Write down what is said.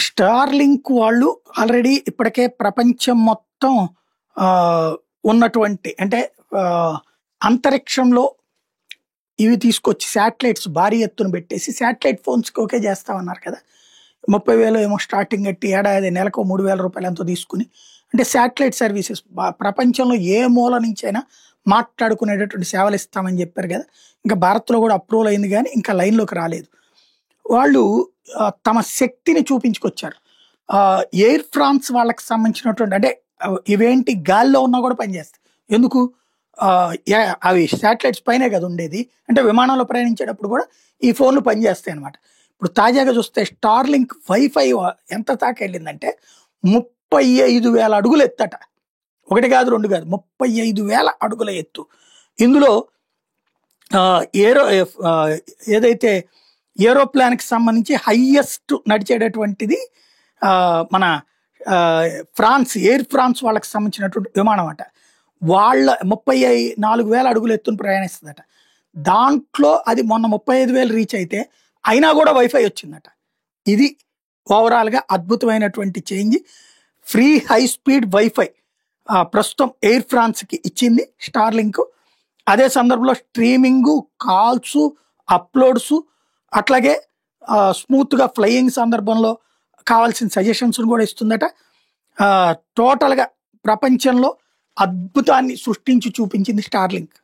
Starlink వాళ్ళు already ఇప్పటికే ప్రపంచం మొత్తం ఆ, ఉన్నటువంటి అంటే ఆ, అంతరిక్షంలో ఇవి తీసుకొచ్చి శాటిలైట్స్ భారీ ఎత్తున పెట్టేసి శాటిలైట్ ఫోన్స్కి ఓకే చేస్తామన్నారు కదా. 30,000 ఏమో స్టార్టింగ్ కట్టి ఏడాది నెలకు 3,000 రూపాయలు ఎంతో తీసుకుని అంటే శాటిలైట్ సర్వీసెస్ ప్రపంచంలో ఏ మూల నుంచైనా మాట్లాడుకునేటటువంటి సేవలు ఇస్తామని చెప్పారు కదా. ఇంకా భారత్లో కూడా అప్రూవల్ అయింది కానీ ఇంకా లైన్లోకి రాలేదు. వాళ్ళు తమ శక్తిని చూపించుకొచ్చారు. ఎయిర్ ఫ్రాన్స్ వాళ్ళకి సంబంధించినటువంటి అంటే ఇవేంటి గాల్లో ఉన్నా కూడా పనిచేస్తాయి. ఎందుకు అవి శాటిలైట్స్ పైనే కదా ఉండేది. అంటే విమానంలో ప్రయాణించేటప్పుడు కూడా ఈ ఫోన్లు పనిచేస్తాయి అనమాట. ఇప్పుడు తాజాగా చూస్తే స్టార్లింక్ వైఫై ఎంత దాకా వెళ్ళిందంటే 35,000 అడుగులు ఎత్తట. ఒకటి కాదు రెండు కాదు 35,000 అడుగుల ఎత్తు. ఇందులో ఏరో ఏదైతే ఏరోప్లాన్కి సంబంధించి హైయెస్ట్ నడిచేటటువంటిది మన ఫ్రాన్స్ ఎయిర్ ఫ్రాన్స్ వాళ్ళకి సంబంధించినటువంటి విమానం అట. వాళ్ళ 34,000 అడుగులు ఎత్తున ప్రయాణిస్తుందట. దాంట్లో అది మొన్న 35,000 రీచ్ అయితే అయినా కూడా వైఫై వచ్చిందట. ఇది ఓవరాల్గా అద్భుతమైనటువంటి change. Free high speed wifi ప్రస్తుతం ఎయిర్ ఫ్రాన్స్కి ఇచ్చింది స్టార్లింక్. అదే సందర్భంలో స్ట్రీమింగు, కాల్స్, అప్లోడ్స్ అట్లాగే స్మూత్గా ఫ్లయింగ్ సందర్భంలో కావాల్సిన సజెషన్స్ కూడా ఇస్తుందట. టోటల్గా ప్రపంచంలో అద్భుతాన్ని సృష్టించి చూపించింది స్టార్లింక్.